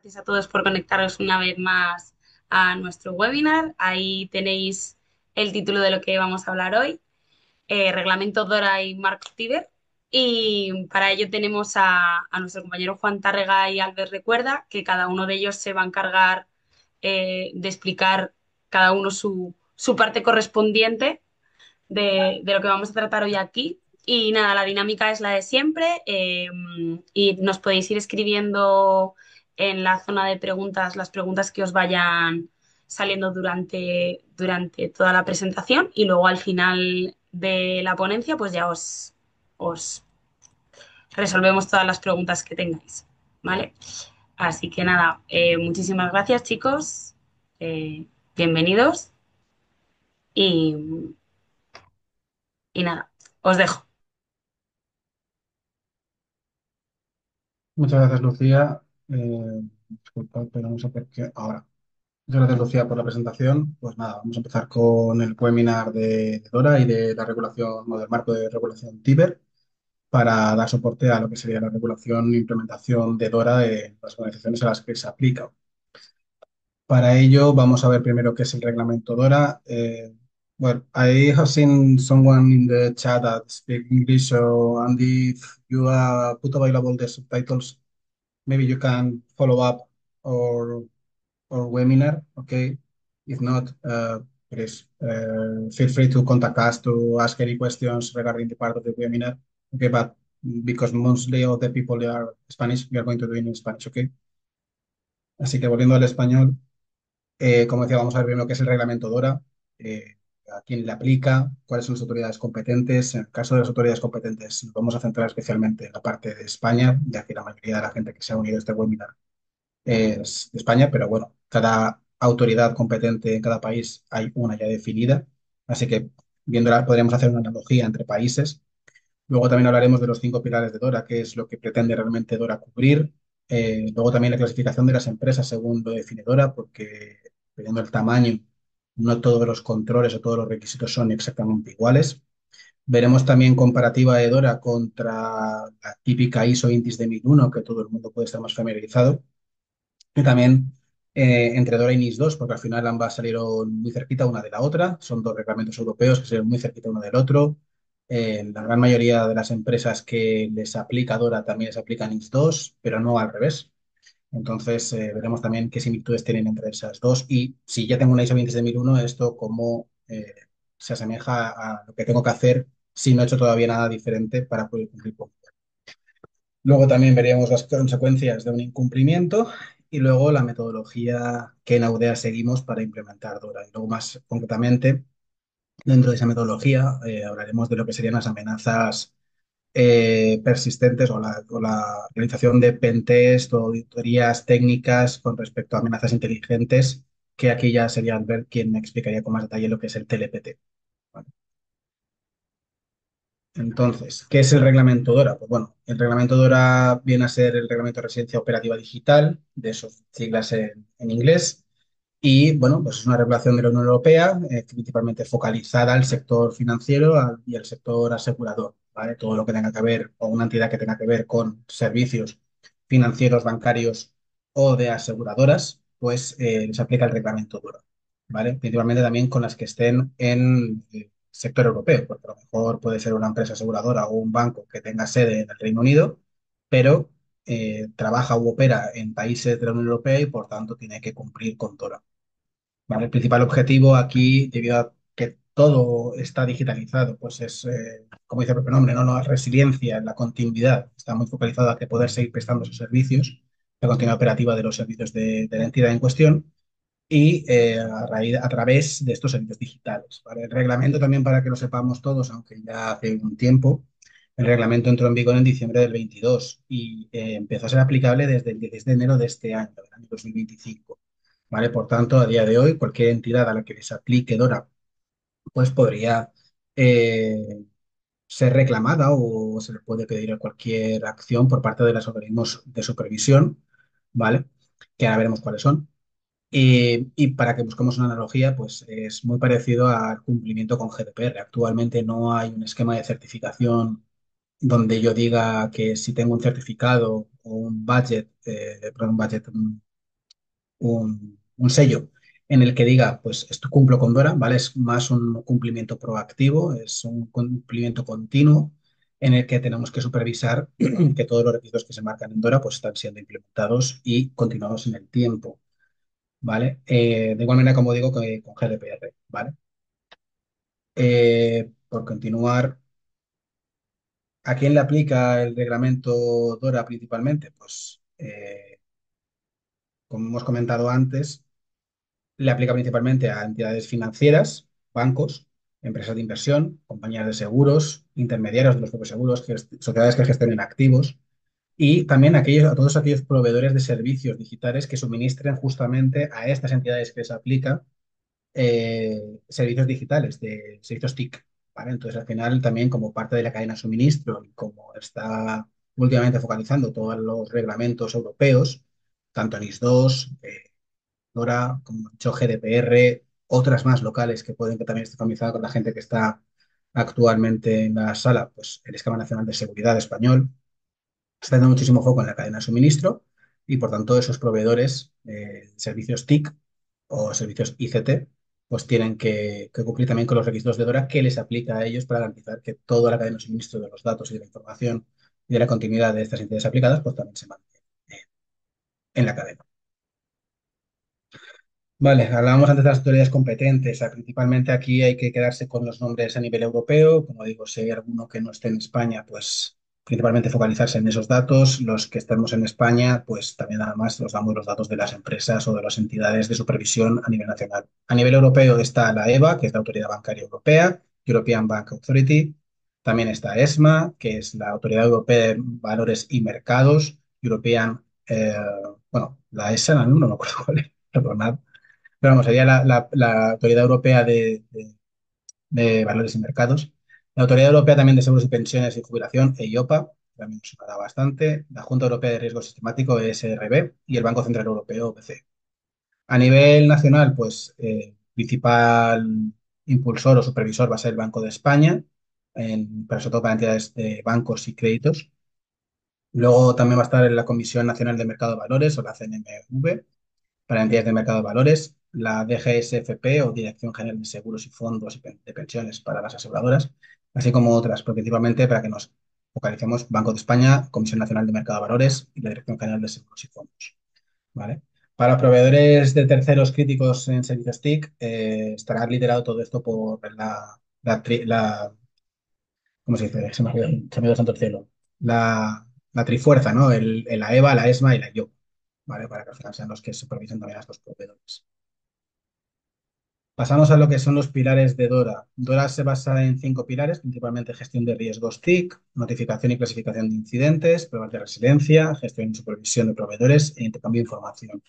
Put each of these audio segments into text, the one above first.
Gracias a todos por conectaros una vez más a nuestro webinar. Ahí tenéis el título de lo que vamos a hablar hoy, Reglamento Dora y Mark Tiber. Y para ello tenemos a nuestro compañero Juan Tárrega y Albert Recuerda, que cada uno de ellos se va a encargar de explicar cada uno su parte correspondiente de lo que vamos a tratar hoy aquí. Y nada, la dinámica es la de siempre y nos podéis ir escribiendo en la zona de preguntas las preguntas que os vayan saliendo durante toda la presentación y luego al final de la ponencia pues ya os resolvemos todas las preguntas que tengáis, ¿vale? Así que nada, muchísimas gracias chicos, bienvenidos y, y nada, os dejo. Muchas gracias, Lucía. Disculpa, pero vamos a ver qué ahora. Muchas gracias, Lucía, por la presentación. Pues nada, vamos a empezar con el webinar de Dora y de la regulación o del marco de regulación TIBER para dar soporte a lo que sería la regulación e implementación de Dora en las organizaciones a las que se aplica. Para ello, vamos a ver primero qué es el reglamento DORA. Well, I have seen someone in the chat that speak English, so and if you put available the subtitles, maybe you can follow up or webinar, okay? If not, please feel free to contact us to ask any questions regarding the part of the webinar, okay? But because mostly of the people are Spanish, we are going to do it in Spanish, okay? Así que volviendo al español. Como decía, vamos a ver primero qué es el reglamento DORA, a quién le aplica, cuáles son las autoridades competentes. En el caso de las autoridades competentes, nos vamos a centrar especialmente en la parte de España, ya que la mayoría de la gente que se ha unido a este webinar es de España, pero bueno, cada autoridad competente en cada país hay una ya definida, así que viéndola podríamos hacer una analogía entre países. Luego también hablaremos de los 5 pilares de DORA, qué es lo que pretende realmente DORA cubrir. Luego también la clasificación de las empresas según lo define DORA, porque dependiendo del tamaño, no todos los controles o todos los requisitos son exactamente iguales. Veremos también comparativa de DORA contra la típica ISO INTIS de 1001, que todo el mundo puede estar más familiarizado. Y también entre DORA y NIS 2, porque al final ambas salieron muy cerquita una de la otra. Son dos reglamentos europeos que salieron muy cerquita uno del otro. La gran mayoría de las empresas que les aplica DORA también les aplica NIS 2, pero no al revés. Entonces, veremos también qué similitudes tienen entre esas dos. Y si ya tengo una ISO 20001, esto cómo se asemeja a lo que tengo que hacer si no he hecho todavía nada diferente para poder cumplir con. Luego también veríamos las consecuencias de un incumplimiento y luego la metodología que en Audea seguimos para implementar Dora. Y luego más concretamente, dentro de esa metodología, hablaremos de lo que serían las amenazas persistentes o la realización de pentest o auditorías técnicas con respecto a amenazas inteligentes, que aquí ya sería Albert quien me explicaría con más detalle lo que es el TLPT. ¿Vale? Entonces, ¿qué es el reglamento DORA? Pues bueno, el reglamento DORA viene a ser el reglamento de residencia operativa digital, de sus siglas en inglés, y bueno, pues es una regulación de la Unión Europea, principalmente focalizada al sector financiero y al sector asegurador, ¿vale? Todo lo que tenga que ver, o una entidad que tenga que ver con servicios financieros, bancarios o de aseguradoras, pues les aplica el reglamento DORA, ¿vale? Principalmente también con las que estén en sector europeo, porque a lo mejor puede ser una empresa aseguradora o un banco que tenga sede en el Reino Unido, pero trabaja u opera en países de la Unión Europea y por tanto tiene que cumplir con DORA. ¿Vale? El principal objetivo aquí, debido a que todo está digitalizado, pues es, como dice el propio nombre, ¿no? La resiliencia, la continuidad, está muy focalizado a que poder seguir prestando esos servicios, la continuidad operativa de los servicios de la entidad en cuestión y a través de estos servicios digitales. ¿Vale? El reglamento también, para que lo sepamos todos, aunque ya hace un tiempo, el reglamento entró en vigor en diciembre del 22 y empezó a ser aplicable desde el 16 de enero de este año, del año 2025. ¿Vale? Por tanto, a día de hoy, cualquier entidad a la que les aplique DORA, pues podría eh, ser reclamada o se le puede pedir cualquier acción por parte de los organismos de supervisión, ¿vale? Que ahora veremos cuáles son. Y para que busquemos una analogía, pues es muy parecido al cumplimiento con GDPR. Actualmente no hay un esquema de certificación donde yo diga que si tengo un certificado o un budget, perdón, un budget, un sello en el que diga, pues esto cumplo con Dora, ¿vale? Es más un cumplimiento proactivo, es un cumplimiento continuo en el que tenemos que supervisar que todos los requisitos que se marcan en Dora pues están siendo implementados y continuados en el tiempo, ¿vale? De igual manera, como digo, que con GDPR, ¿vale? Por continuar, ¿a quién le aplica el reglamento DORA principalmente? Pues, como hemos comentado antes, le aplica principalmente a entidades financieras, bancos, empresas de inversión, compañías de seguros, intermediarios de los propios seguros, sociedades que gestionen activos y también a todos aquellos proveedores de servicios digitales que suministren justamente a estas entidades que les aplica servicios digitales, de servicios TIC, ¿vale? Entonces, al final, también como parte de la cadena de suministro y como está últimamente focalizando todos los reglamentos europeos, tanto NIS2, DORA, como he dicho, GDPR, otras más locales que pueden que también esté familiarizada con la gente que está actualmente en la sala, pues el Esquema Nacional de Seguridad español, está dando muchísimo foco en la cadena de suministro y por tanto esos proveedores, servicios TIC o servicios ICT, pues tienen que cumplir también con los requisitos de DORA que les aplica a ellos para garantizar que toda la cadena de suministro de los datos y de la información y de la continuidad de estas entidades aplicadas, pues también se mantiene en la cadena. Vale, hablábamos antes de las autoridades competentes. Principalmente aquí hay que quedarse con los nombres a nivel europeo. Como digo, si hay alguno que no esté en España, pues principalmente focalizarse en esos datos. Los que estemos en España, pues también además nos damos los datos de las empresas o de las entidades de supervisión a nivel nacional. A nivel europeo está la EBA, que es la Autoridad Bancaria Europea, European Bank Authority. También está ESMA, que es la Autoridad Europea de Valores y Mercados, European, bueno, la ESA, no me acuerdo cuál es, perdonad, pero vamos, sería la Autoridad Europea de Valores y Mercados. La Autoridad Europea también de Seguros y Pensiones y Jubilación, EIOPA, también nos suena bastante. La Junta Europea de Riesgo Sistemático, ESRB, y el Banco Central Europeo, BCE. A nivel nacional, pues, principal impulsor o supervisor va a ser el Banco de España, pero sobre todo para entidades de bancos y créditos. Luego también va a estar en la Comisión Nacional de Mercado de Valores o la CNMV para entidades de mercado de valores, la DGSFP o Dirección General de Seguros y Fondos de Pensiones para las aseguradoras, así como otras, pero principalmente para que nos focalicemos Banco de España, Comisión Nacional de Mercado de Valores y la Dirección General de Seguros y Fondos. ¿Vale? Para proveedores de terceros críticos en servicios TIC, estará liderado todo esto por ¿cómo se dice? Se me ha ido santo el cielo. La trifuerza, ¿no? La EVA, la ESMA y la IOP, ¿vale? Para que al final sean los que supervisen también a estos proveedores. Pasamos a lo que son los pilares de DORA. DORA se basa en 5 pilares, principalmente gestión de riesgos TIC, notificación y clasificación de incidentes, pruebas de resiliencia, gestión y supervisión de proveedores e intercambio de información.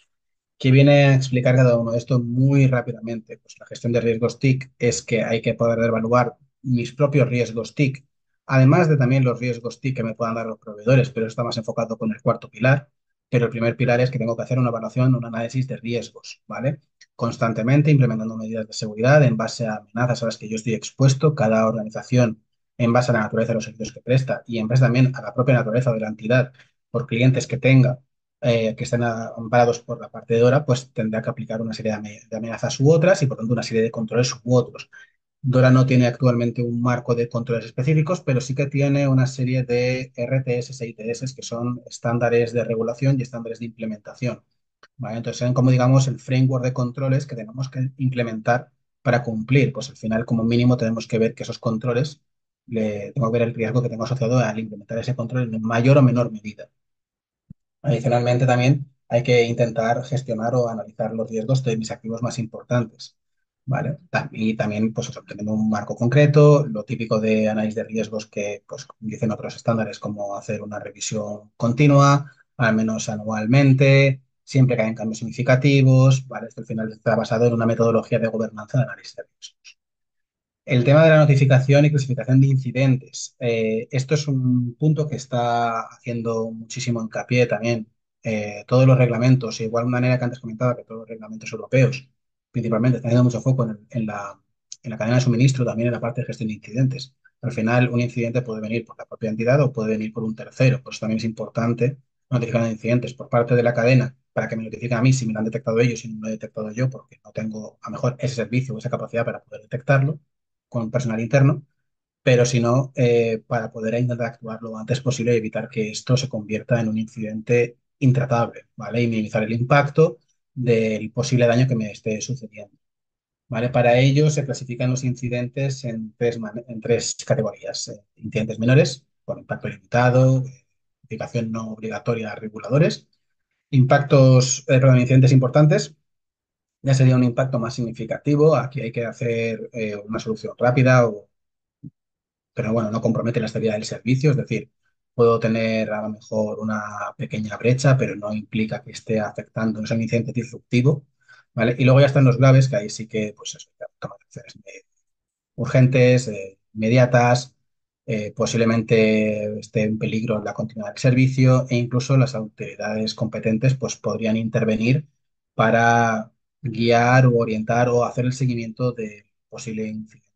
¿Qué viene a explicar cada uno de estos muy rápidamente? Pues la gestión de riesgos TIC es que hay que poder evaluar mis propios riesgos TIC, además de también los riesgos TIC que me puedan dar los proveedores, pero eso está más enfocado con el cuarto pilar. Pero el primer pilar es que tengo que hacer una evaluación, un análisis de riesgos, ¿vale? Constantemente implementando medidas de seguridad en base a amenazas a las que yo estoy expuesto, cada organización en base a la naturaleza de los servicios que presta y en base también a la propia naturaleza de la entidad por clientes que tenga que estén amparados por la parte de DORA, pues tendrá que aplicar una serie de amenazas u otras y por tanto una serie de controles u otros. DORA no tiene actualmente un marco de controles específicos, pero sí que tiene una serie de RTS e ITS que son estándares de regulación y estándares de implementación. ¿Vale? Entonces, son como digamos el framework de controles que tenemos que implementar para cumplir. Pues al final, como mínimo, tenemos que ver que esos controles, tengo que ver el riesgo que tengo asociado al implementar ese control en mayor o menor medida. Adicionalmente, también hay que intentar gestionar o analizar los riesgos de mis activos más importantes, ¿vale? Y también, pues, eso, teniendo un marco concreto, lo típico de análisis de riesgos que, pues, dicen otros estándares, como hacer una revisión continua, al menos anualmente, siempre que hayan cambios significativos, ¿vale? Esto al final está basado en una metodología de gobernanza de análisis de riesgos. El tema de la notificación y clasificación de incidentes. Esto es un punto que está haciendo muchísimo hincapié también todos los reglamentos, igual de manera que antes comentaba que todos los reglamentos europeos, principalmente, están haciendo mucho foco en la cadena de suministro, también en la parte de gestión de incidentes. Al final, un incidente puede venir por la propia entidad o puede venir por un tercero, pues también es importante notificar incidentes por parte de la cadena para que me notifiquen a mí si me lo han detectado ellos y no lo he detectado yo, porque no tengo a lo mejor ese servicio o esa capacidad para poder detectarlo con personal interno, pero si no, para poder intentar actuar lo antes posible y evitar que esto se convierta en un incidente intratable, ¿vale? Y minimizar el impacto del posible daño que me esté sucediendo. ¿Vale? Para ello se clasifican los incidentes en tres categorías. Incidentes menores, con impacto limitado, aplicación no obligatoria a reguladores. Incidentes importantes, ya sería un impacto más significativo. Aquí hay que hacer una solución rápida, pero bueno, no compromete la estabilidad del servicio. Es decir, puedo tener a lo mejor una pequeña brecha, pero no implica que esté afectando, no es un incidente disruptivo. ¿Vale? Y luego ya están los graves, que ahí sí que, pues eso, ya tomar acciones urgentes, inmediatas, posiblemente esté en peligro la continuidad del servicio e incluso las autoridades competentes pues, podrían intervenir para guiar o orientar o hacer el seguimiento de posible incidente.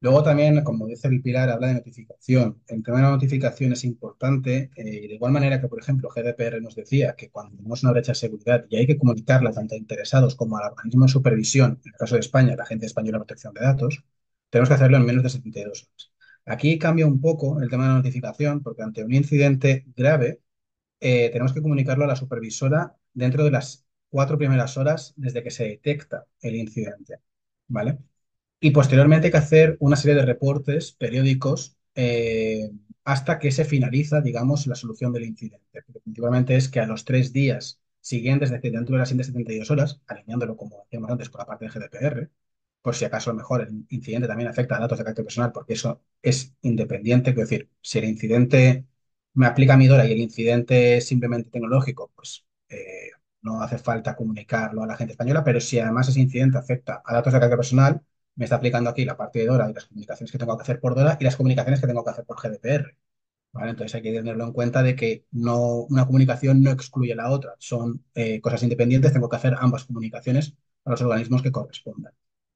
Luego también, como dice el Pilar, habla de notificación. El tema de la notificación es importante, y de igual manera que, por ejemplo, GDPR nos decía que cuando tenemos una brecha de seguridad y hay que comunicarla tanto a interesados como al organismo de supervisión, en el caso de España, la Agencia Española de Protección de Datos, tenemos que hacerlo en menos de 72 horas. Aquí cambia un poco el tema de la notificación, porque ante un incidente grave, tenemos que comunicarlo a la supervisora dentro de las 4 primeras horas desde que se detecta el incidente. ¿Vale? Y posteriormente hay que hacer una serie de reportes periódicos hasta que se finaliza, digamos, la solución del incidente. Porque principalmente es que a los 3 días siguientes, es decir, dentro de las siguientes 72 horas, alineándolo como decíamos antes con la parte de GDPR, por si acaso a lo mejor el incidente también afecta a datos de carácter personal, porque eso es independiente. Es decir, si el incidente me aplica a mi DORA y el incidente es simplemente tecnológico, pues no hace falta comunicarlo a la gente española, pero si además ese incidente afecta a datos de carácter personal, me está aplicando aquí la parte de DORA y las comunicaciones que tengo que hacer por DORA y las comunicaciones que tengo que hacer por GDPR. ¿Vale? Entonces hay que tenerlo en cuenta de que no, una comunicación no excluye la otra, son cosas independientes, tengo que hacer ambas comunicaciones a los organismos que correspondan.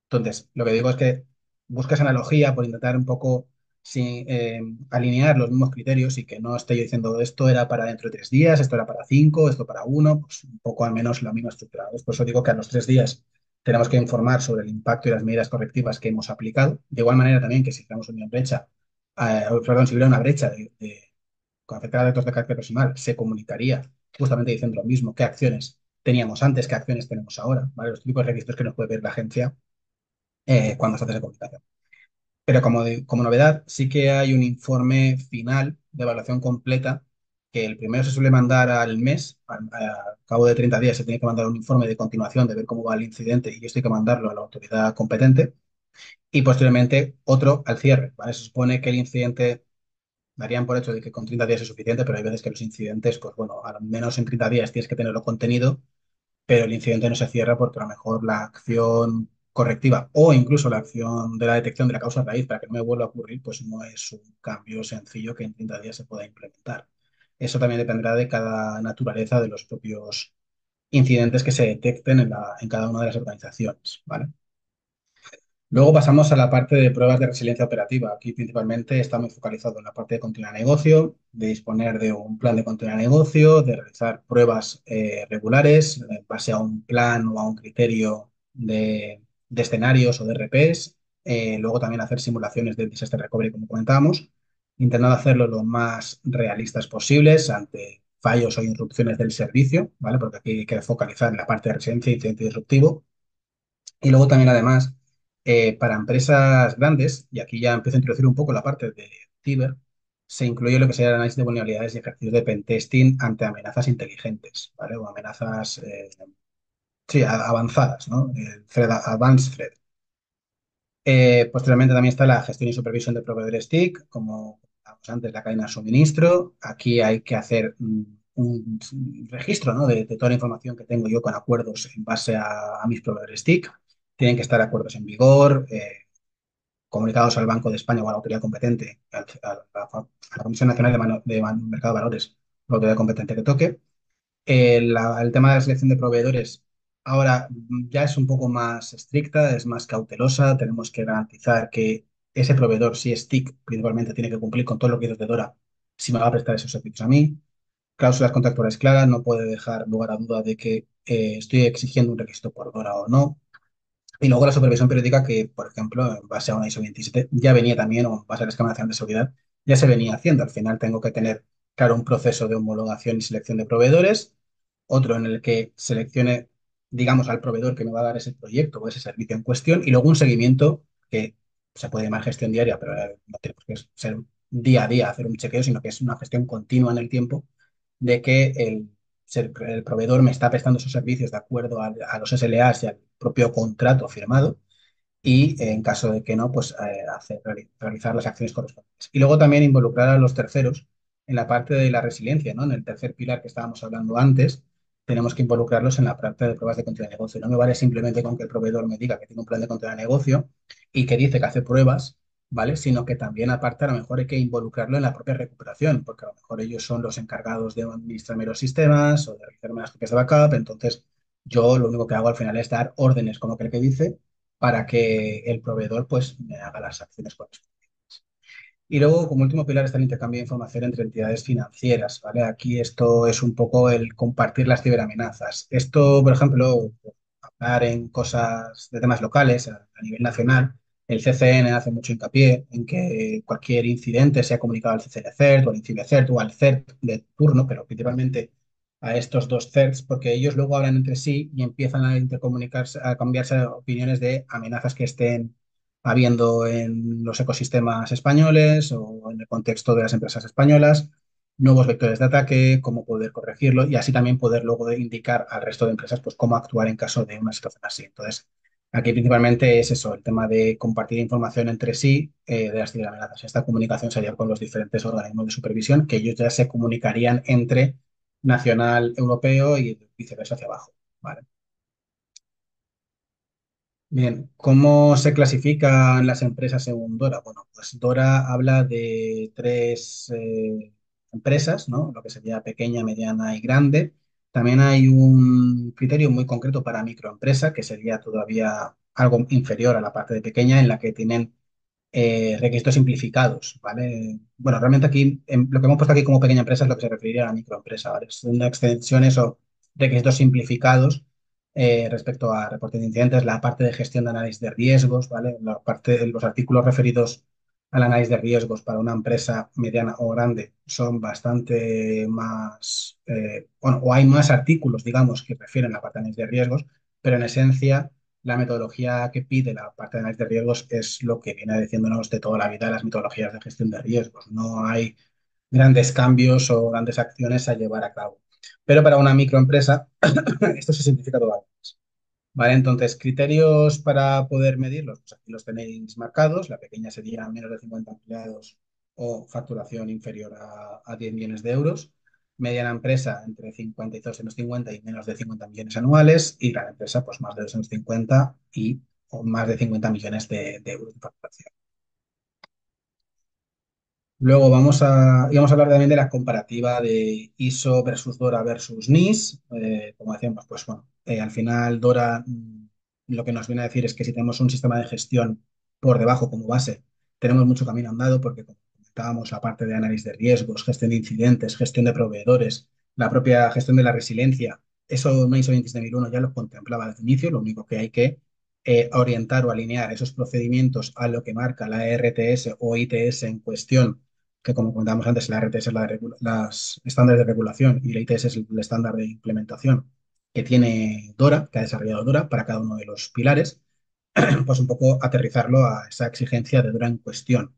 Entonces, lo que digo es que busques analogía por intentar un poco alinear los mismos criterios y que no esté yo diciendo esto era para dentro de 3 días, esto era para 5, esto para uno, pues un poco al menos la misma estructura. Por eso digo que a los 3 días tenemos que informar sobre el impacto y las medidas correctivas que hemos aplicado. De igual manera también que si tenemos una brecha, perdón, si hubiera una brecha con afectar a datos de carácter personal, se comunicaría justamente diciendo lo mismo, qué acciones teníamos antes, qué acciones tenemos ahora, ¿vale? Los típicos requisitos que nos puede pedir la agencia cuando se hace esa comunicación. Pero como novedad, sí que hay un informe final de evaluación completa, que el primero se suele mandar al mes, al cabo de 30 días se tiene que mandar un informe de continuación de ver cómo va el incidente y esto hay que mandarlo a la autoridad competente, y posteriormente otro al cierre, ¿vale? Se supone que el incidente darían por hecho de que con 30 días es suficiente, pero hay veces que los incidentes, pues bueno, al menos en 30 días tienes que tenerlo contenido, pero el incidente no se cierra porque a lo mejor la acción correctiva o incluso la acción de la detección de la causa raíz para que no me vuelva a ocurrir, pues no es un cambio sencillo que en 30 días se pueda implementar. Eso también dependerá de cada naturaleza de los propios incidentes que se detecten en cada una de las organizaciones, ¿vale? Luego pasamos a la parte de pruebas de resiliencia operativa. Aquí principalmente está muy focalizado en la parte de continuidad de negocio, de disponer de un plan de continuidad de negocio, de realizar pruebas regulares en base a un plan o a un criterio de escenarios o de RPs. Luego también hacer simulaciones de disaster recovery, como comentábamos, intentando hacerlo lo más realistas posibles ante fallos o interrupciones del servicio, ¿vale? Porque aquí hay que focalizar en la parte de resiliencia e incidente disruptivo. Y luego también, además, para empresas grandes, y aquí ya empiezo a introducir un poco la parte de ciber, se incluye lo que sería el análisis de vulnerabilidades y ejercicios de pentesting ante amenazas inteligentes, ¿vale? O amenazas, sí, avanzadas, ¿no? Advanced Threat. Posteriormente también está la gestión y supervisión de proveedores TIC, como hablábamos antes, la cadena de suministro. Aquí hay que hacer un registro, ¿no? de toda la información que tengo yo con acuerdos en base a mis proveedores TIC. Tienen que estar acuerdos en vigor, comunicados al Banco de España o a la autoridad competente, a la Comisión Nacional de Mercado de Valores, la autoridad competente que toque. El tema de la selección de proveedores ahora ya es un poco más estricta, es más cautelosa. Tenemos que garantizar que ese proveedor, si es TIC, principalmente tiene que cumplir con todos los requisitos de DORA si me va a prestar esos servicios a mí. cláusulas contractuales claras, no puede dejar lugar a duda de que estoy exigiendo un requisito por hora o no. Y luego la supervisión periódica que, por ejemplo, en base a una ISO 27 ya venía también, o en base a la escala nacional de seguridad, ya se venía haciendo. Al final tengo que tener, claro, un proceso de homologación y selección de proveedores, otro en el que seleccione, digamos, al proveedor que me va a dar ese proyecto o ese servicio en cuestión, y luego un seguimiento que se puede llamar gestión diaria, pero no tiene por qué ser día a día hacer un chequeo, sino que es una gestión continua en el tiempo de que el proveedor me está prestando esos servicios de acuerdo a los SLAs y al propio contrato firmado y en caso de que no, pues realizar las acciones correspondientes. Y luego también involucrar a los terceros en la parte de la resiliencia, ¿no? En el tercer pilar que estábamos hablando antes, tenemos que involucrarlos en la parte de pruebas de continuidad de negocio. No me vale simplemente con que el proveedor me diga que tiene un plan de continuidad de negocio y que dice que hace pruebas, ¿vale? Sino que también, aparte, a lo mejor hay que involucrarlo en la propia recuperación, porque a lo mejor ellos son los encargados de administrarme los sistemas o de realizarme las copias de backup. Entonces, yo lo único que hago al final es dar órdenes, como que el que dice, para que el proveedor pues me haga las acciones correspondientes. Y luego, como último pilar, está el intercambio de información entre entidades financieras, ¿vale? Aquí esto es un poco el compartir las ciberamenazas. Esto, por ejemplo, hablar en cosas de temas locales a nivel nacional, el CCN hace mucho hincapié en que cualquier incidente sea comunicado al CCNCERT o al INCIBECERT o al CERT de turno, pero principalmente a estos dos CERTs, porque ellos luego hablan entre sí y empiezan a intercomunicarse, a cambiarse opiniones de amenazas que estén habiendo en los ecosistemas españoles o en el contexto de las empresas españolas, nuevos vectores de ataque, cómo poder corregirlo y así también poder luego indicar al resto de empresas pues cómo actuar en caso de una situación así. Entonces, aquí principalmente es eso, el tema de compartir información entre sí de las ciberamenazas. Esta comunicación sería con los diferentes organismos de supervisión que ellos ya se comunicarían entre nacional, europeo y viceversa hacia abajo. ¿Vale? Bien, ¿cómo se clasifican las empresas según Dora? Bueno, pues Dora habla de tres empresas, ¿no? Lo que sería pequeña, mediana y grande. También hay un criterio muy concreto para microempresa, que sería todavía algo inferior a la parte de pequeña, en la que tienen requisitos simplificados, ¿vale? Bueno, realmente aquí, lo que hemos puesto aquí como pequeña empresa es lo que se referiría a la microempresa, ¿vale? Son extensiones o requisitos simplificados respecto a reporte de incidentes, la parte de gestión de análisis de riesgos, ¿vale? La parte, los artículos referidos al análisis de riesgos para una empresa mediana o grande son bastante más, bueno, o hay más artículos, digamos, que refieren a la parte de análisis de riesgos, pero en esencia la metodología que pide la parte de análisis de riesgos es lo que viene diciéndonos de toda la vida las metodologías de gestión de riesgos. No hay grandes cambios o grandes acciones a llevar a cabo. Pero para una microempresa esto se simplifica todavía más. ¿Vale? Entonces, criterios para poder medirlos, pues aquí los tenéis marcados. La pequeña sería menos de 50 empleados o facturación inferior a 10 millones de euros. Mediana empresa entre 50 y 250 y menos de 50 millones anuales. Y gran empresa, pues más de 250 y o más de 50 millones de euros de facturación. Luego íbamos a hablar también de la comparativa de ISO versus DORA versus NIS. Como decíamos, pues bueno, al final DORA lo que nos viene a decir es que si tenemos un sistema de gestión por debajo como base, tenemos mucho camino andado porque como comentábamos, la parte de análisis de riesgos, gestión de incidentes, gestión de proveedores, la propia gestión de la resiliencia, eso una ISO 27001 ya lo contemplaba desde el inicio, lo único que hay que orientar o alinear esos procedimientos a lo que marca la RTS o ITS en cuestión que como comentábamos antes, la RTS es las estándares de regulación y la ITS es el estándar de implementación que tiene Dora, que ha desarrollado Dora para cada uno de los pilares, pues un poco aterrizarlo a esa exigencia de Dora en cuestión,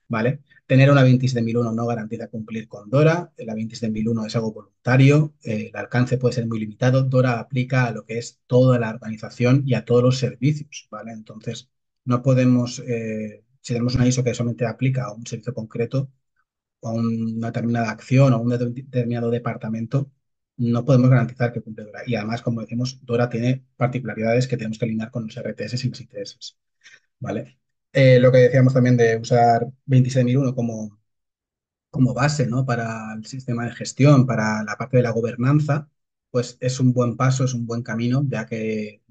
¿vale? Tener una 27001 no garantiza cumplir con Dora, la 27001 es algo voluntario, el alcance puede ser muy limitado, Dora aplica a lo que es toda la organización y a todos los servicios, ¿vale? Entonces, no podemos, si tenemos una ISO que solamente aplica a un servicio concreto, o a una determinada acción o a un determinado departamento, no podemos garantizar que cumple Dora. Y además, como decimos, Dora tiene particularidades que tenemos que alinear con los RTS y los ITS. ¿Vale? Lo que decíamos también de usar 26001 como base, ¿no? Para el sistema de gestión, para la parte de la gobernanza, pues es un buen paso, es un buen camino, ya que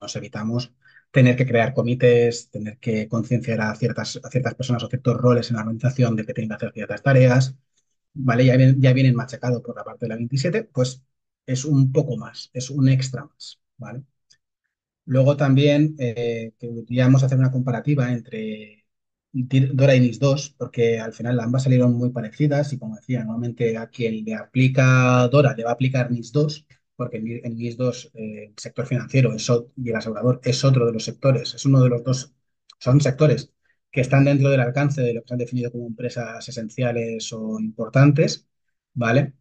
nos evitamos tener que crear comités, tener que concienciar a ciertas personas o ciertos roles en la organización de que tienen que hacer ciertas tareas. ¿vale? Ya vienen machacados por la parte de la 27, pues es un poco más, es un extra más, ¿vale? Luego también queríamos hacer una comparativa entre Dora y NIS 2, porque al final ambas salieron muy parecidas y como decía, normalmente a quien le aplica Dora le va a aplicar NIS 2, porque en NIS 2 el sector financiero y el asegurador es otro de los sectores, es uno de los dos, son sectores que están dentro del alcance de lo que se han definido como empresas esenciales o importantes, ¿vale?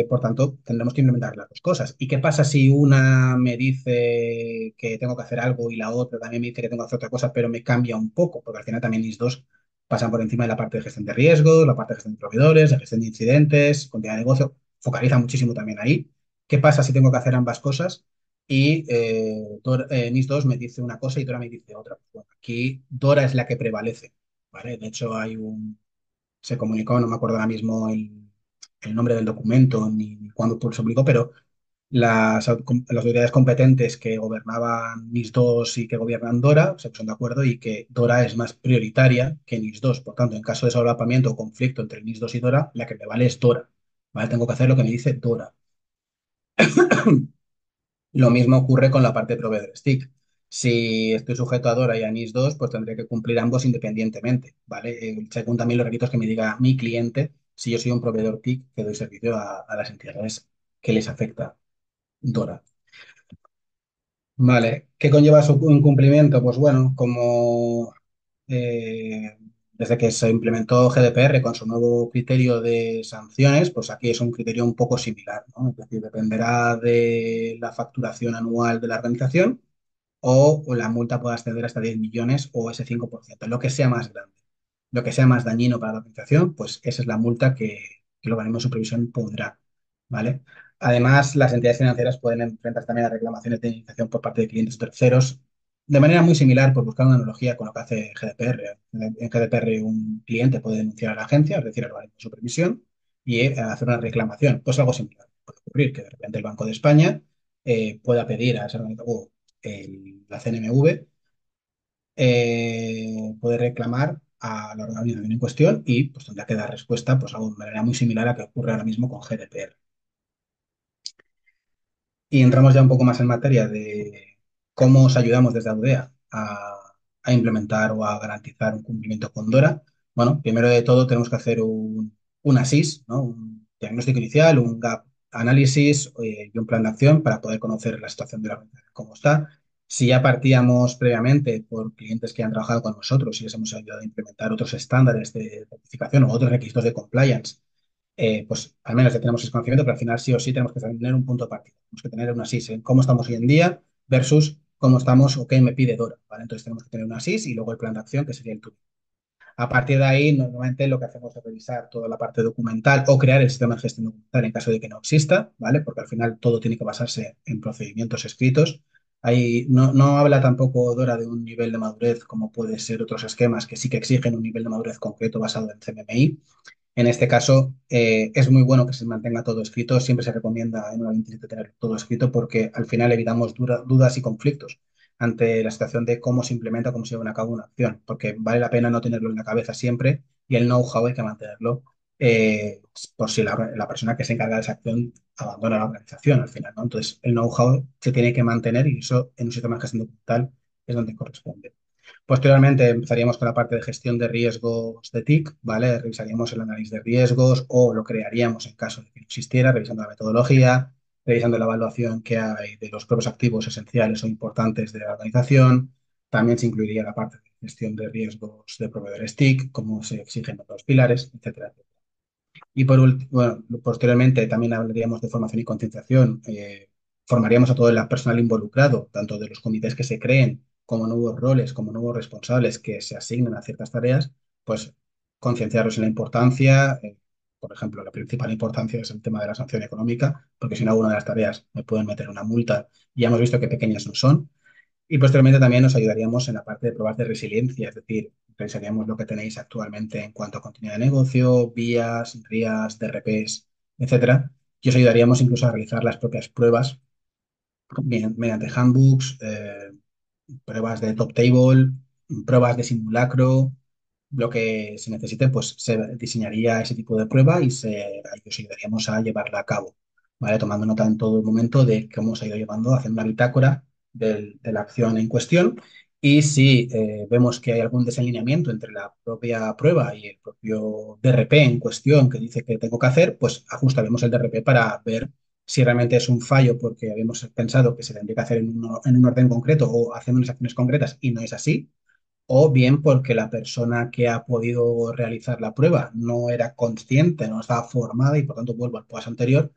Por tanto, tendremos que implementar las dos cosas. ¿Y qué pasa si una me dice que tengo que hacer algo y la otra también me dice que tengo que hacer otra cosa, pero me cambia un poco? Porque al final también mis dos pasan por encima de la parte de gestión de riesgos, la parte de gestión de proveedores, de gestión de incidentes, continuidad de negocio, focaliza muchísimo también ahí. ¿Qué pasa si tengo que hacer ambas cosas? Y mis dos me dice una cosa y Dora me dice otra. Bueno, aquí Dora es la que prevalece, ¿vale? De hecho, se comunicó, no me acuerdo ahora mismo el nombre del documento ni cuándo se publicó, pero las autoridades competentes que gobernaban NIS 2 y que gobiernan Dora se pusieron de acuerdo y que Dora es más prioritaria que NIS 2. Por tanto, en caso de solapamiento o conflicto entre NIS 2 y Dora, la que me vale es Dora. ¿Vale? Tengo que hacer lo que me dice Dora. Lo mismo ocurre con la parte de proveedor stick. Si estoy sujeto a Dora y a NIS 2, pues tendré que cumplir ambos independientemente, ¿vale? Según también los requisitos que me diga mi cliente, si yo soy un proveedor TIC que doy servicio a las entidades que les afecta Dora. Vale, ¿qué conlleva su incumplimiento? Pues bueno, como eh, desde que se implementó GDPR con su nuevo criterio de sanciones, pues aquí es un criterio un poco similar, ¿no? Es decir, dependerá de la facturación anual de la organización o la multa puede ascender hasta 10 millones o ese 5%, lo que sea más grande, lo que sea más dañino para la organización, pues esa es la multa que el organismo de supervisión pondrá, ¿vale? Además, las entidades financieras pueden enfrentarse también a reclamaciones de indemnización por parte de clientes o terceros, de manera muy similar, por buscar una analogía con lo que hace GDPR. En GDPR un cliente puede denunciar a la agencia, es decir, al organismo de supervisión, y hacer una reclamación. Pues algo similar. Puede ocurrir que de repente el Banco de España pueda pedir a ese organismo, la CNMV puede reclamar a la organización en cuestión y pues tendrá que dar respuesta pues, algo de manera muy similar a que ocurre ahora mismo con GDPR. Y entramos ya un poco más en materia de cómo os ayudamos desde Audea a implementar o a garantizar un cumplimiento con Dora. Bueno, primero de todo tenemos que hacer un ASIS, ¿no? Un diagnóstico inicial, un gap análisis y un plan de acción para poder conocer la situación de la organización, cómo está. Si ya partíamos previamente por clientes que han trabajado con nosotros y les hemos ayudado a implementar otros estándares de certificación o otros requisitos de compliance, pues al menos ya tenemos ese conocimiento, pero al final sí o sí tenemos que tener un punto de partida. Tenemos que tener una SIS en cómo estamos hoy en día versus cómo estamos o qué me pide Dora, ¿vale? Entonces tenemos que tener una SIS y luego el plan de acción, que sería el tuyo. A partir de ahí, normalmente lo que hacemos es revisar toda la parte documental o crear el sistema de gestión documental en caso de que no exista, ¿vale? Porque al final todo tiene que basarse en procedimientos escritos. Ahí no habla tampoco Dora de un nivel de madurez como puede ser otros esquemas que sí que exigen un nivel de madurez concreto basado en CMMI. En este caso, es muy bueno que se mantenga todo escrito. Siempre se recomienda en una limpieza tener todo escrito porque al final evitamos dudas y conflictos ante la situación de cómo se implementa, cómo se lleva a cabo una acción, porque vale la pena no tenerlo en la cabeza siempre y el know-how hay que mantenerlo por si la persona que se encarga de esa acción abandona la organización al final, ¿no? Entonces, el know-how se tiene que mantener y eso en un sistema de gestión documental es donde corresponde. Posteriormente empezaríamos con la parte de gestión de riesgos de TIC, ¿vale? Revisaríamos el análisis de riesgos o lo crearíamos en caso de que no existiera, revisando la metodología, revisando la evaluación que hay de los propios activos esenciales o importantes de la organización. También se incluiría la parte de gestión de riesgos de proveedores TIC, como se exigen otros pilares, etcétera. Y bueno, posteriormente también hablaríamos de formación y concienciación. Formaríamos a todo el personal involucrado, tanto de los comités que se creen, como nuevos roles, como nuevos responsables que se asignen a ciertas tareas, pues concienciarlos en la importancia. Por ejemplo, la principal importancia es el tema de la sanción económica, porque si no hago una de las tareas me pueden meter una multa y ya hemos visto que pequeñas no son. Y posteriormente también nos ayudaríamos en la parte de pruebas de resiliencia, es decir, revisaríamos lo que tenéis actualmente en cuanto a continuidad de negocio, vías, RIAs, DRPs, etcétera. Y os ayudaríamos incluso a realizar las propias pruebas mediante handbooks, pruebas de top table, pruebas de simulacro, lo que se necesite, pues se diseñaría ese tipo de prueba y ahí os ayudaríamos a llevarla a cabo, ¿vale? Tomando nota en todo momento de cómo se ha ido llevando, haciendo una bitácora de la acción en cuestión. Y si vemos que hay algún desalineamiento entre la propia prueba y el propio DRP en cuestión que dice que tengo que hacer, pues ajustaremos el DRP para ver si realmente es un fallo porque habíamos pensado que se tendría que hacer en un orden concreto o haciendo unas acciones concretas y no es así, o bien porque la persona que ha podido realizar la prueba no era consciente, no estaba formada y por tanto vuelvo al paso anterior,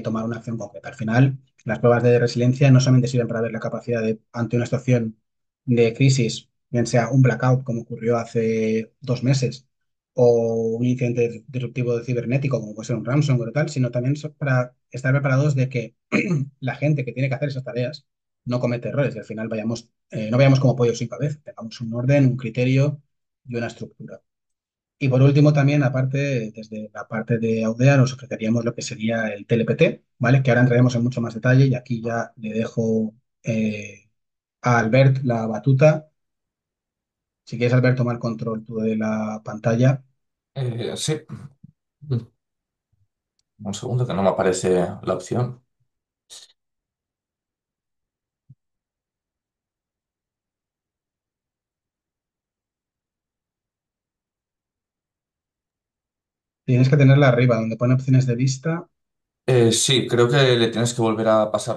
tomar una acción concreta. Al final, las pruebas de resiliencia no solamente sirven para ver la capacidad de, ante una situación de crisis, bien sea un blackout como ocurrió hace 2 meses, o un incidente disruptivo de cibernético como puede ser un ransomware o tal, sino también son para estar preparados de que la gente que tiene que hacer esas tareas no comete errores y al final no vayamos como pollos sin cabeza, tengamos un orden, un criterio y una estructura. Y por último, también, aparte, desde la parte de Audea, nos ofreceríamos lo que sería el TLPT, ¿vale? Que ahora entraremos en mucho más detalle y aquí ya le dejo a Albert la batuta. Si quieres, Albert, tomar control tú de la pantalla. Sí, un segundo que no me aparece la opción. Tienes que tenerla arriba, donde pone opciones de vista. Sí, creo que le tienes que volver a pasar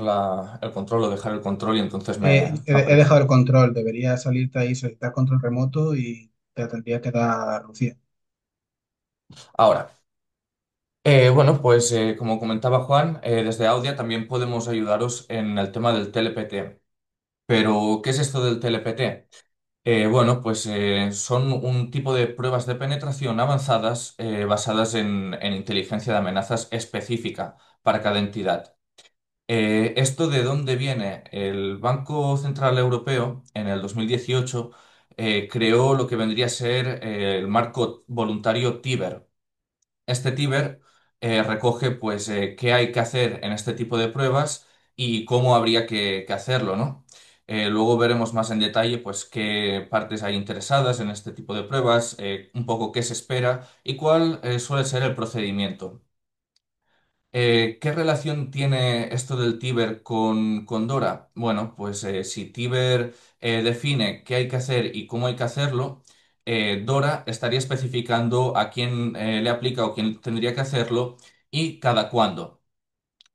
el control o dejar el control y entonces He aparece. dejado el control, debería salirte ahí, solicitar control remoto y te tendría que dar Lucía. Ahora, bueno, pues como comentaba Juan, desde Audia también podemos ayudaros en el tema del TLPT. Pero, ¿qué es esto del TLPT? Bueno, pues son un tipo de pruebas de penetración avanzadas basadas en inteligencia de amenazas específica para cada entidad. ¿Esto de dónde viene? El Banco Central Europeo en el 2018 creó lo que vendría a ser el marco voluntario TIBER. Este Tiber recoge pues qué hay que hacer en este tipo de pruebas y cómo habría que hacerlo, ¿no? Luego veremos más en detalle pues qué partes hay interesadas en este tipo de pruebas, un poco qué se espera y cuál suele ser el procedimiento. ¿Qué relación tiene esto del Tiber con Dora? Bueno, pues si Tiber define qué hay que hacer y cómo hay que hacerlo, Dora estaría especificando a quién le aplica o quién tendría que hacerlo y cada cuándo.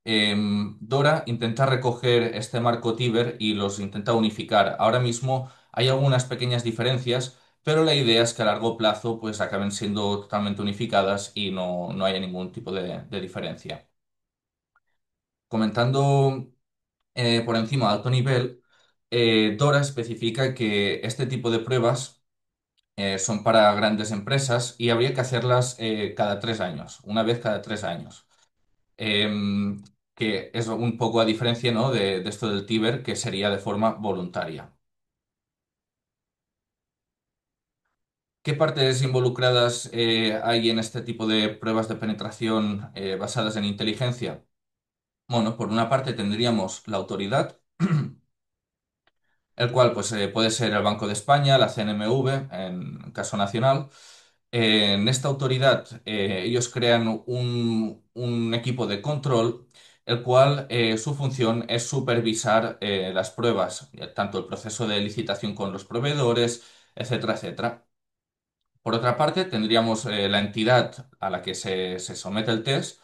Dora intenta recoger este marco Tiber y los intenta unificar. Ahora mismo hay algunas pequeñas diferencias, pero la idea es que a largo plazo pues acaben siendo totalmente unificadas y no haya ningún tipo de diferencia. Comentando por encima de alto nivel, Dora especifica que este tipo de pruebas son para grandes empresas y habría que hacerlas cada 3 años, una vez cada 3 años. Em, que es un poco a diferencia, ¿no? de esto del Tiber, que sería de forma voluntaria. ¿Qué partes involucradas hay en este tipo de pruebas de penetración basadas en inteligencia? Bueno, por una parte tendríamos la autoridad, el cual pues, puede ser el Banco de España, la CNMV, en caso nacional. En esta autoridad ellos crean un equipo de control, el cual su función es supervisar las pruebas, tanto el proceso de licitación con los proveedores, etcétera, etcétera. Por otra parte, tendríamos la entidad a la que se somete el test,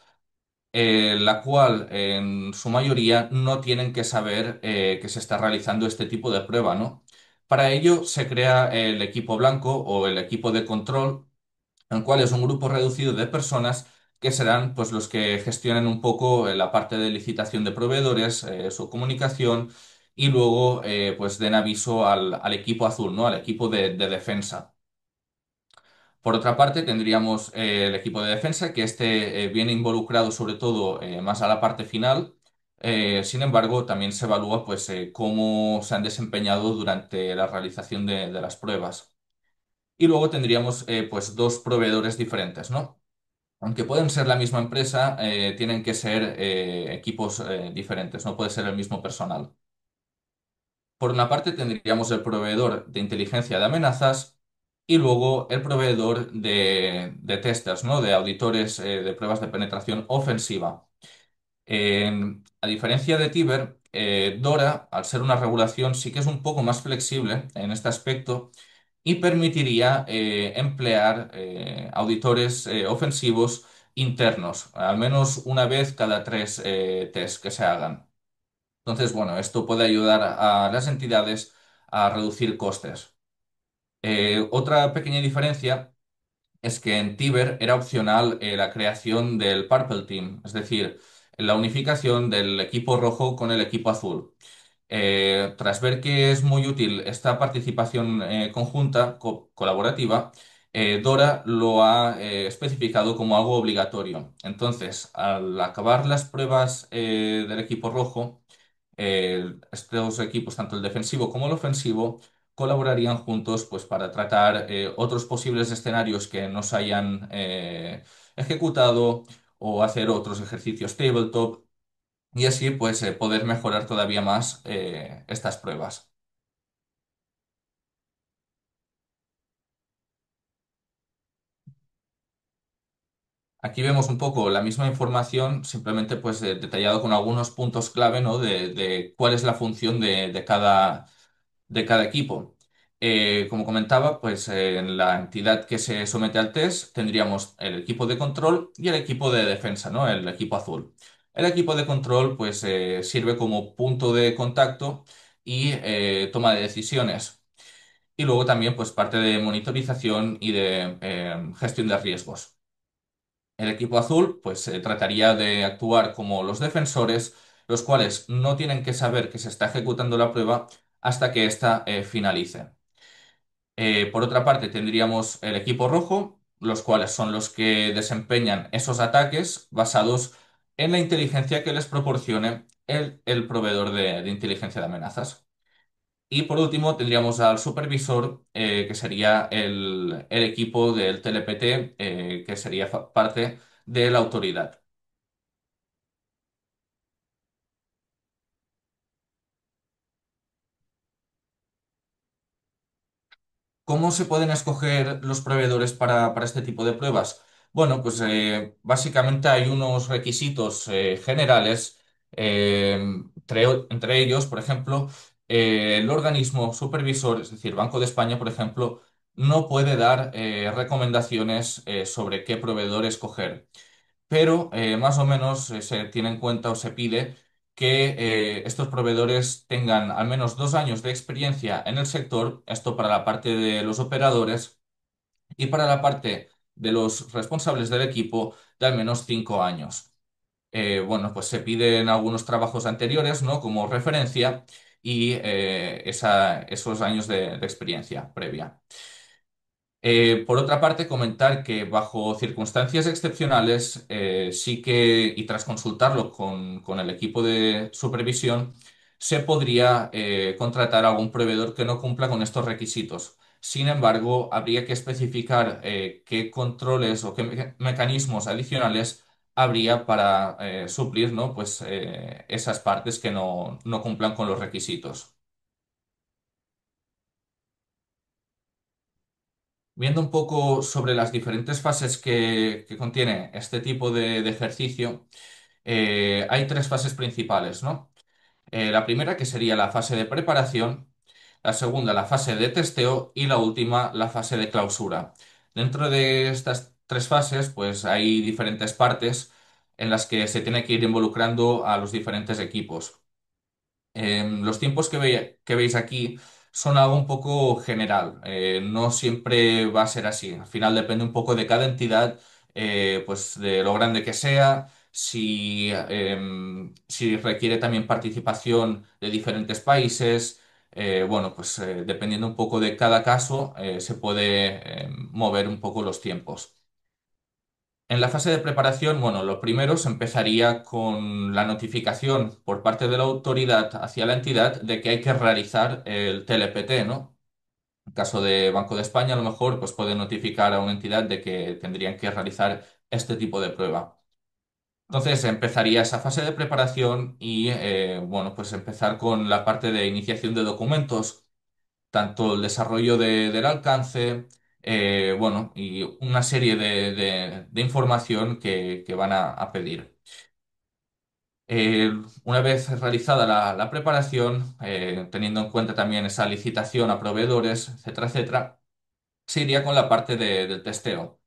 la cual en su mayoría no tienen que saber que se está realizando este tipo de prueba, ¿no? Para ello se crea el equipo blanco o el equipo de control, el cual es un grupo reducido de personas que serán pues los que gestionen un poco la parte de licitación de proveedores, su comunicación y luego pues den aviso al equipo azul, ¿no? Al equipo de defensa. Por otra parte, tendríamos el equipo de defensa, que este viene involucrado sobre todo más a la parte final. Sin embargo, también se evalúa pues, cómo se han desempeñado durante la realización de las pruebas. Y luego tendríamos pues, dos proveedores diferentes, ¿no? Aunque pueden ser la misma empresa, tienen que ser equipos diferentes, no puede ser el mismo personal. Por una parte, tendríamos el proveedor de inteligencia de amenazas y luego el proveedor de testers, ¿no? De auditores de pruebas de penetración ofensiva. A diferencia de Tiber, Dora, al ser una regulación, sí que es un poco más flexible en este aspecto y permitiría emplear auditores ofensivos internos, al menos una vez cada tres tests que se hagan. Entonces, bueno, esto puede ayudar a las entidades a reducir costes. Otra pequeña diferencia es que en Tiber era opcional la creación del Purple Team, es decir, la unificación del equipo rojo con el equipo azul. Tras ver que es muy útil esta participación conjunta, colaborativa, Dora lo ha especificado como algo obligatorio. Entonces, al acabar las pruebas del equipo rojo, estos equipos, tanto el defensivo como el ofensivo, colaborarían juntos pues, para tratar otros posibles escenarios que no se hayan ejecutado o hacer otros ejercicios tabletop y así pues poder mejorar todavía más estas pruebas. Aquí vemos un poco la misma información, simplemente pues detallado con algunos puntos clave, ¿no? de cuál es la función de cada equipo. Como comentaba, pues en la entidad que se somete al test tendríamos el equipo de control y el equipo de defensa, ¿no? El equipo azul. El equipo de control pues sirve como punto de contacto y toma de decisiones. Y luego también pues parte de monitorización y de gestión de riesgos. El equipo azul pues trataría de actuar como los defensores, los cuales no tienen que saber que se está ejecutando la prueba hasta que ésta finalice. Por otra parte, tendríamos el equipo rojo, los cuales son los que desempeñan esos ataques basados en la inteligencia que les proporcione el proveedor de inteligencia de amenazas. Y por último, tendríamos al supervisor, que sería el equipo del TLPT, que sería parte de la autoridad. ¿Cómo se pueden escoger los proveedores para este tipo de pruebas? Bueno, pues básicamente hay unos requisitos generales, entre ellos, por ejemplo, el organismo supervisor, es decir, Banco de España, por ejemplo, no puede dar recomendaciones sobre qué proveedor escoger, pero más o menos se tiene en cuenta o se pide que estos proveedores tengan al menos 2 años de experiencia en el sector, esto para la parte de los operadores y para la parte de los responsables del equipo de al menos 5 años. Bueno, pues se piden algunos trabajos anteriores, ¿no? Como referencia y esos años de experiencia previa. Por otra parte, comentar que bajo circunstancias excepcionales, sí que, y tras consultarlo con el equipo de supervisión, se podría contratar a algún proveedor que no cumpla con estos requisitos. Sin embargo, habría que especificar qué controles o qué mecanismos adicionales habría para suplir, ¿no? Pues, esas partes que no cumplan con los requisitos. Viendo un poco sobre las diferentes fases que contiene este tipo de ejercicio, hay tres fases principales, ¿no? La primera que sería la fase de preparación, la segunda la fase de testeo y la última la fase de clausura. Dentro de estas tres fases, pues hay diferentes partes en las que se tiene que ir involucrando a los diferentes equipos. Los tiempos que veis aquí son algo un poco general. No siempre va a ser así. Al final depende un poco de cada entidad, pues de lo grande que sea, si requiere también participación de diferentes países. Bueno, pues dependiendo un poco de cada caso, se puede mover un poco los tiempos. En la fase de preparación, bueno, lo primero se empezaría con la notificación por parte de la autoridad hacia la entidad de que hay que realizar el TLPT, ¿no? En caso de Banco de España, a lo mejor, pues puede notificar a una entidad de que tendrían que realizar este tipo de prueba. Entonces empezaría esa fase de preparación y, bueno, pues empezar con la parte de iniciación de documentos tanto el desarrollo del alcance, bueno, y una serie de información que van a pedir. Una vez realizada la preparación, teniendo en cuenta también esa licitación a proveedores, etcétera, se iría con la parte del testeo.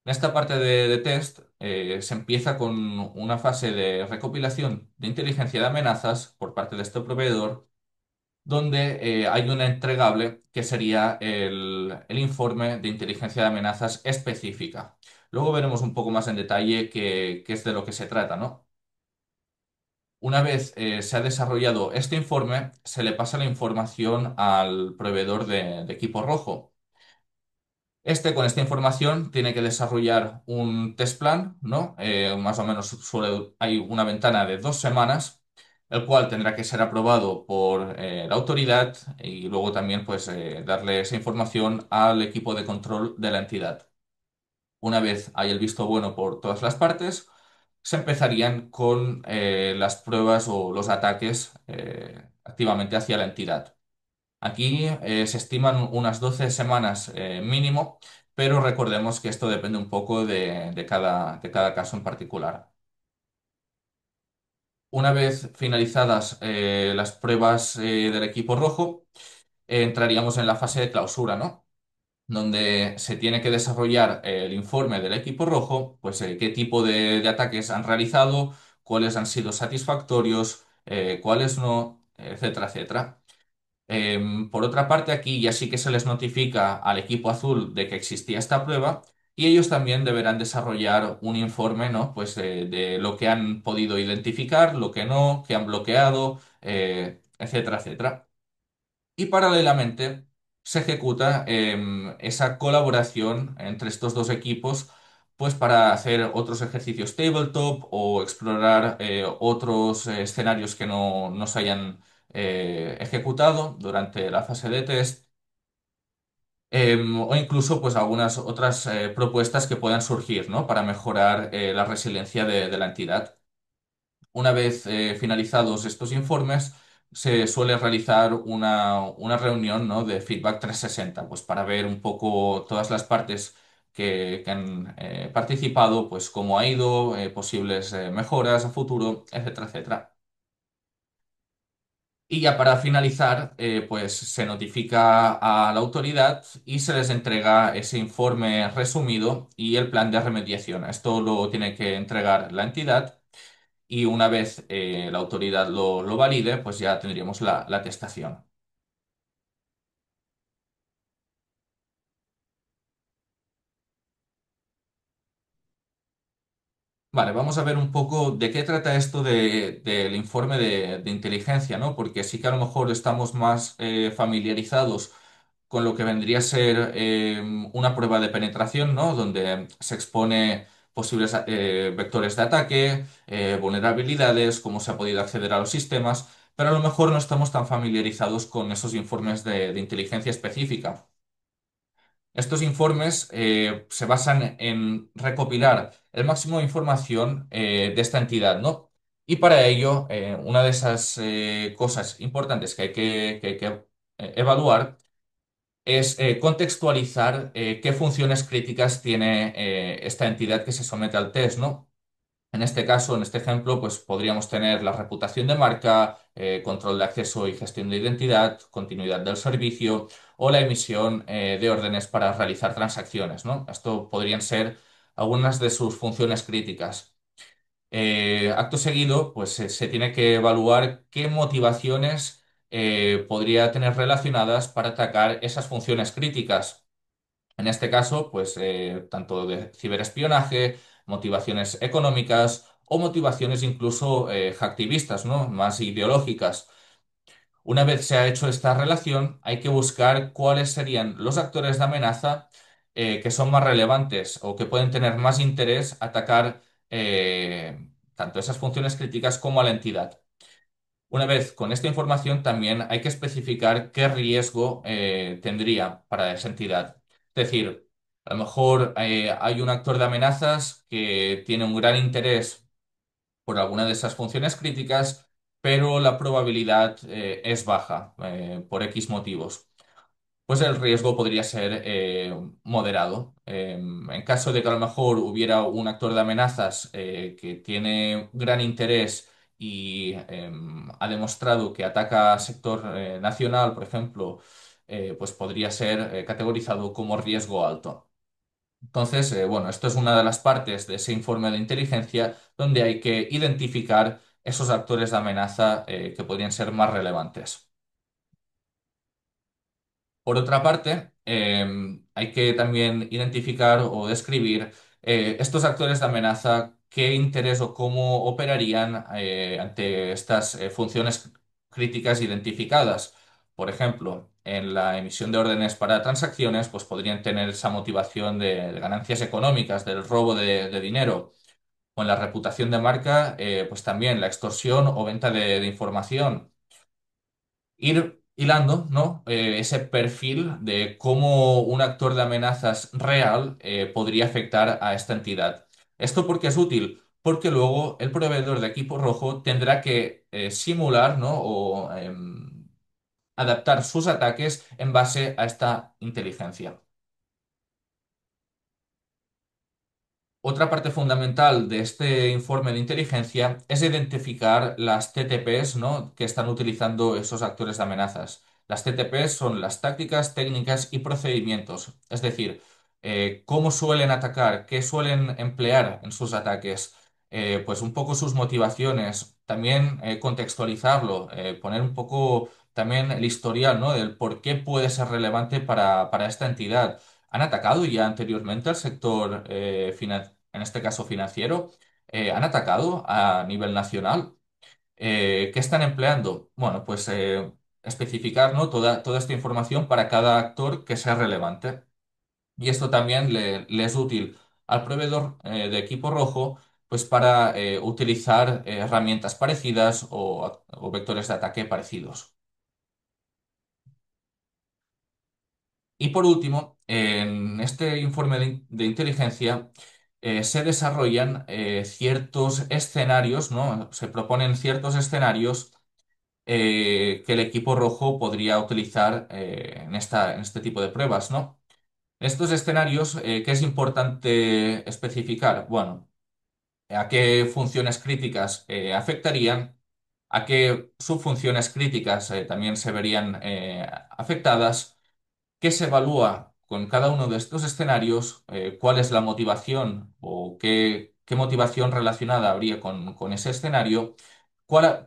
En esta parte de test se empieza con una fase de recopilación de inteligencia de amenazas por parte de este proveedor, donde hay una entregable que sería el informe de inteligencia de amenazas específica. Luego veremos un poco más en detalle qué es de lo que se trata, ¿no? Una vez se ha desarrollado este informe, se le pasa la información al proveedor de equipo rojo. Este, con esta información, tiene que desarrollar un test plan, ¿no? Más o menos hay una ventana de 2 semanas, el cual tendrá que ser aprobado por la autoridad y luego también, pues, darle esa información al equipo de control de la entidad. Una vez hay el visto bueno por todas las partes, se empezarían con las pruebas o los ataques activamente hacia la entidad. Aquí se estiman unas 12 semanas mínimo, pero recordemos que esto depende un poco de cada caso en particular. Una vez finalizadas las pruebas del equipo rojo, entraríamos en la fase de clausura, ¿no? Donde se tiene que desarrollar el informe del equipo rojo, pues qué tipo de ataques han realizado, cuáles han sido satisfactorios, cuáles no, etcétera, etcétera. Por otra parte, aquí ya sí que se les notifica al equipo azul de que existía esta prueba y ellos también deberán desarrollar un informe, ¿no? Pues de lo que han podido identificar, lo que no, que han bloqueado, etcétera, etcétera. Y paralelamente se ejecuta esa colaboración entre estos dos equipos, pues para hacer otros ejercicios tabletop o explorar otros escenarios que no se hayan ejecutado durante la fase de test, o incluso pues algunas otras propuestas que puedan surgir, ¿no? Para mejorar la resiliencia de la entidad. Una vez finalizados estos informes, se suele realizar una reunión, ¿no? De feedback 360, pues para ver un poco todas las partes que han participado, pues cómo ha ido, posibles mejoras a futuro, etcétera, etcétera. Y ya para finalizar, pues se notifica a la autoridad y se les entrega ese informe resumido y el plan de remediación. Esto lo tiene que entregar la entidad y una vez la autoridad lo valide, pues ya tendríamos la atestación. Vale, vamos a ver un poco de qué trata esto del informe de inteligencia, ¿no? Porque sí que a lo mejor estamos más familiarizados con lo que vendría a ser una prueba de penetración, ¿no? Donde se expone posibles vectores de ataque, vulnerabilidades, cómo se ha podido acceder a los sistemas, pero a lo mejor no estamos tan familiarizados con esos informes de inteligencia específica. Estos informes se basan en recopilar el máximo de información de esta entidad, ¿no? Y para ello, una de esas cosas importantes que hay que evaluar es contextualizar qué funciones críticas tiene esta entidad que se somete al test, ¿no? En este caso, en este ejemplo, pues podríamos tener la reputación de marca, control de acceso y gestión de identidad, continuidad del servicio o la emisión de órdenes para realizar transacciones, ¿no? Esto podrían ser algunas de sus funciones críticas. Acto seguido, pues se tiene que evaluar qué motivaciones podría tener relacionadas para atacar esas funciones críticas. En este caso, pues tanto de ciberespionaje, motivaciones económicas o motivaciones incluso hacktivistas, ¿no? Más ideológicas. Una vez se ha hecho esta relación, hay que buscar cuáles serían los actores de amenaza que son más relevantes o que pueden tener más interés atacar tanto esas funciones críticas como a la entidad. Una vez con esta información, también hay que especificar qué riesgo tendría para esa entidad. Es decir, a lo mejor hay un actor de amenazas que tiene un gran interés por alguna de esas funciones críticas, pero la probabilidad es baja por X motivos. pues el riesgo podría ser moderado. En caso de que a lo mejor hubiera un actor de amenazas que tiene gran interés y ha demostrado que ataca a sector nacional, por ejemplo, pues podría ser categorizado como riesgo alto. Entonces, bueno, esto es una de las partes de ese informe de inteligencia donde hay que identificar esos actores de amenaza que podrían ser más relevantes. Por otra parte, hay que también identificar o describir estos actores de amenaza, qué interés o cómo operarían ante estas funciones críticas identificadas. Por ejemplo, en la emisión de órdenes para transacciones, pues podrían tener esa motivación de ganancias económicas, del robo de dinero. O en la reputación de marca, pues también la extorsión o venta de información ir hilando, ¿no? Ese perfil de cómo un actor de amenazas real podría afectar a esta entidad. ¿Esto por qué es útil? Porque luego el proveedor de equipo rojo tendrá que simular, ¿no? O adaptar sus ataques en base a esta inteligencia. Otra parte fundamental de este informe de inteligencia es identificar las TTPs, ¿no?, que están utilizando esos actores de amenazas. Las TTPs son las tácticas, técnicas y procedimientos, es decir, cómo suelen atacar, qué suelen emplear en sus ataques, pues un poco sus motivaciones, también contextualizarlo, poner un poco también el historial, ¿no?, del por qué puede ser relevante para esta entidad. ¿Han atacado ya anteriormente al sector en este caso financiero? ¿Han atacado a nivel nacional? ¿Qué están empleando? Bueno, pues especificar, ¿no?, toda esta información para cada actor que sea relevante. Y esto también le es útil al proveedor de equipo rojo, pues para utilizar herramientas parecidas o vectores de ataque parecidos. Y por último, en este informe de inteligencia se desarrollan ciertos escenarios, ¿no? Se proponen ciertos escenarios que el equipo rojo podría utilizar en este tipo de pruebas, ¿no? Estos escenarios, ¿qué es importante especificar? Bueno, a qué funciones críticas afectarían, a qué subfunciones críticas también se verían afectadas, qué se evalúa con cada uno de estos escenarios, cuál es la motivación o qué motivación relacionada habría con ese escenario,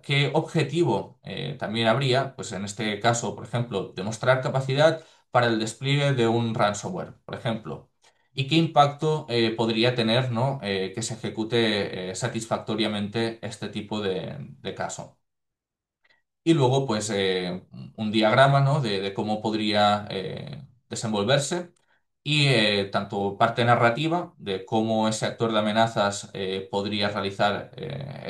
qué objetivo también habría, pues en este caso, por ejemplo, demostrar capacidad para el despliegue de un ransomware, por ejemplo, y qué impacto podría tener, ¿no? Que se ejecute satisfactoriamente este tipo de caso. Y luego, pues, un diagrama, ¿no?, de cómo podría desenvolverse y tanto parte narrativa de cómo ese actor de amenazas podría realizar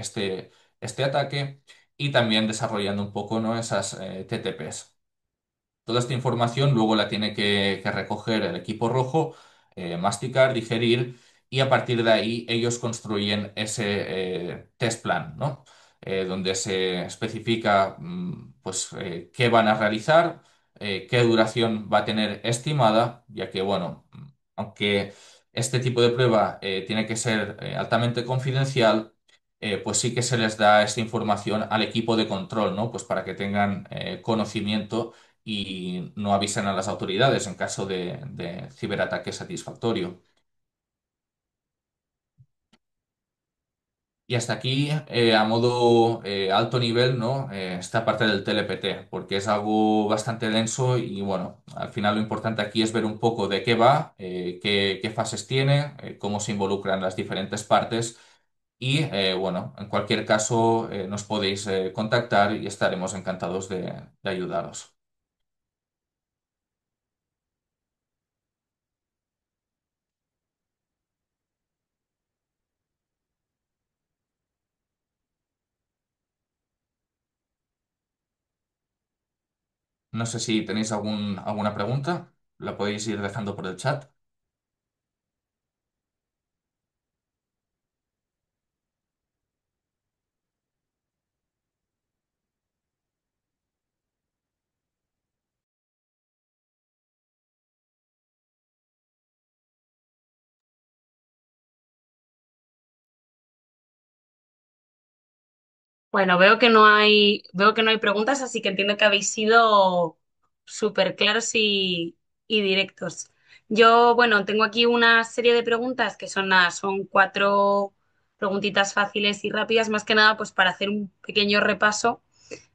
este ataque y también desarrollando un poco, ¿no?, esas TTPs. Toda esta información luego la tiene que recoger el equipo rojo, masticar, digerir y a partir de ahí ellos construyen ese test plan, ¿no? Donde se especifica pues, qué van a realizar, qué duración va a tener estimada, ya que, bueno, aunque este tipo de prueba tiene que ser altamente confidencial, pues sí que se les da esta información al equipo de control, ¿no? Pues para que tengan conocimiento y no avisen a las autoridades en caso de ciberataque satisfactorio. Y hasta aquí, a modo alto nivel, ¿no? Esta parte del TLPT, porque es algo bastante denso y bueno, al final lo importante aquí es ver un poco de qué va, qué fases tiene, cómo se involucran las diferentes partes y bueno, en cualquier caso nos podéis contactar y estaremos encantados de ayudaros. No sé si tenéis alguna pregunta, la podéis ir dejando por el chat. Bueno, veo que no hay preguntas, así que entiendo que habéis sido súper claros y directos. Yo, bueno, tengo aquí una serie de preguntas que son nada, son cuatro preguntitas fáciles y rápidas, más que nada, pues para hacer un pequeño repaso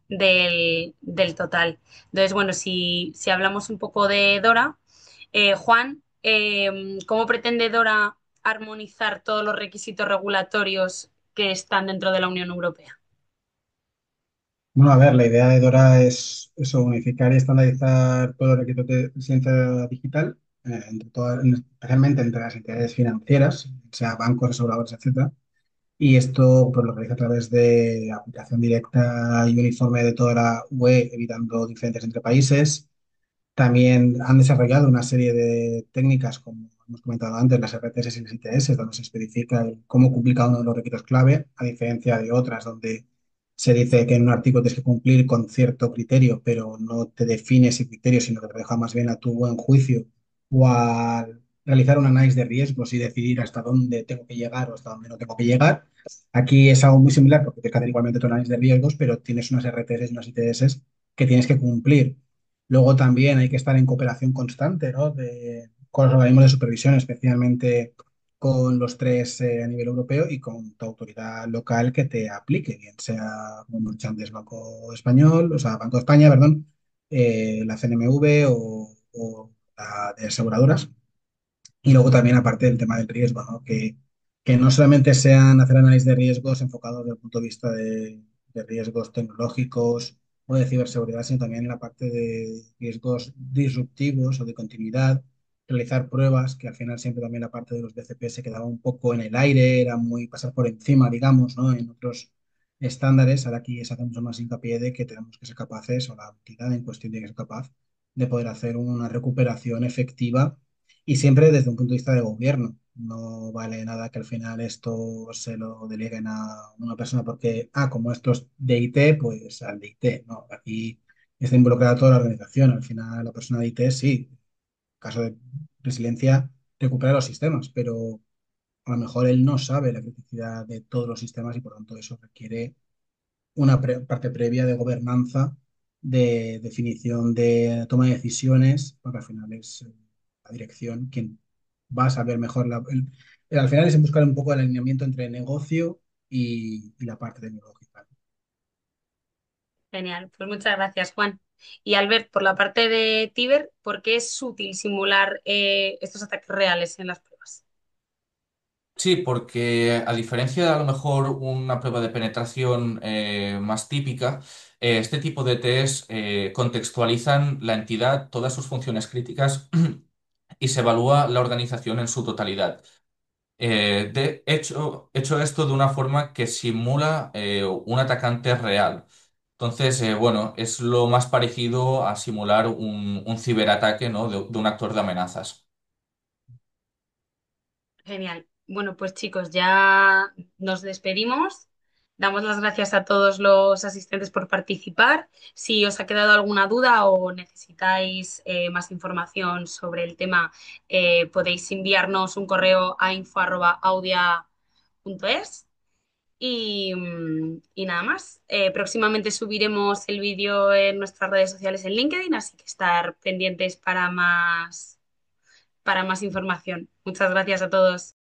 del total. Entonces, bueno, si hablamos un poco de Dora, Juan, ¿cómo pretende Dora armonizar todos los requisitos regulatorios que están dentro de la Unión Europea? Bueno, a ver, la idea de Dora es eso, unificar y estandarizar todos los requisitos de residencia digital, especialmente entre las entidades financieras, sea bancos, aseguradoras, etcétera. Y esto pues, lo realiza a través de aplicación directa y uniforme de toda la UE, evitando diferencias entre países. También han desarrollado una serie de técnicas, como hemos comentado antes, las RTS y las ITS, donde se especifica cómo cumplir cada uno de los requisitos clave, a diferencia de otras donde se dice que en un artículo tienes que cumplir con cierto criterio, pero no te define ese criterio, sino que te deja más bien a tu buen juicio o a realizar un análisis de riesgos y decidir hasta dónde tengo que llegar o hasta dónde no tengo que llegar. Aquí es algo muy similar porque tienes que hacer igualmente tu análisis de riesgos, pero tienes unas RTS y unas ITS que tienes que cumplir. Luego también hay que estar en cooperación constante, ¿no? Con los organismos de supervisión, especialmente con los tres a nivel europeo y con tu autoridad local que te aplique, bien sea, como hemos dicho antes, Banco Español, o sea, Banco de España, perdón, la CNMV o la de aseguradoras. Y luego también, aparte del tema del riesgo, ¿no? Que no solamente sean hacer análisis de riesgos enfocados desde el punto de vista de riesgos tecnológicos o de ciberseguridad, sino también en la parte de riesgos disruptivos o de continuidad, realizar pruebas, que al final siempre también la parte de los BCP se quedaba un poco en el aire, era muy pasar por encima, digamos, ¿no? En otros estándares, ahora aquí se hace mucho más hincapié de que tenemos que ser capaces, o la entidad en cuestión tiene que ser capaz de poder hacer una recuperación efectiva y siempre desde un punto de vista de gobierno. No vale nada que al final esto se lo deleguen a una persona porque, como esto es de IT, pues al de IT. No, aquí está involucrada toda la organización. Al final la persona de IT sí, en caso de resiliencia, recupera los sistemas, pero a lo mejor él no sabe la criticidad de todos los sistemas y por lo tanto eso requiere una parte previa de gobernanza, de definición de toma de decisiones, porque al final es la dirección quien va a saber mejor. Al final es buscar un poco el alineamiento entre negocio y la parte tecnológica. Genial, pues muchas gracias, Juan. Y Albert, por la parte de Tiber, ¿por qué es útil simular estos ataques reales en las pruebas? Sí, porque a diferencia de a lo mejor una prueba de penetración más típica, este tipo de test contextualizan la entidad, todas sus funciones críticas y se evalúa la organización en su totalidad. Hecho esto de una forma que simula un atacante real. Entonces, bueno, es lo más parecido a simular un ciberataque, ¿no? De un actor de amenazas. Genial. Bueno, pues chicos, ya nos despedimos. Damos las gracias a todos los asistentes por participar. Si os ha quedado alguna duda o necesitáis más información sobre el tema, podéis enviarnos un correo a info@audia.es. Y nada más. Próximamente subiremos el vídeo en nuestras redes sociales en LinkedIn, así que estar pendientes para más información. Muchas gracias a todos.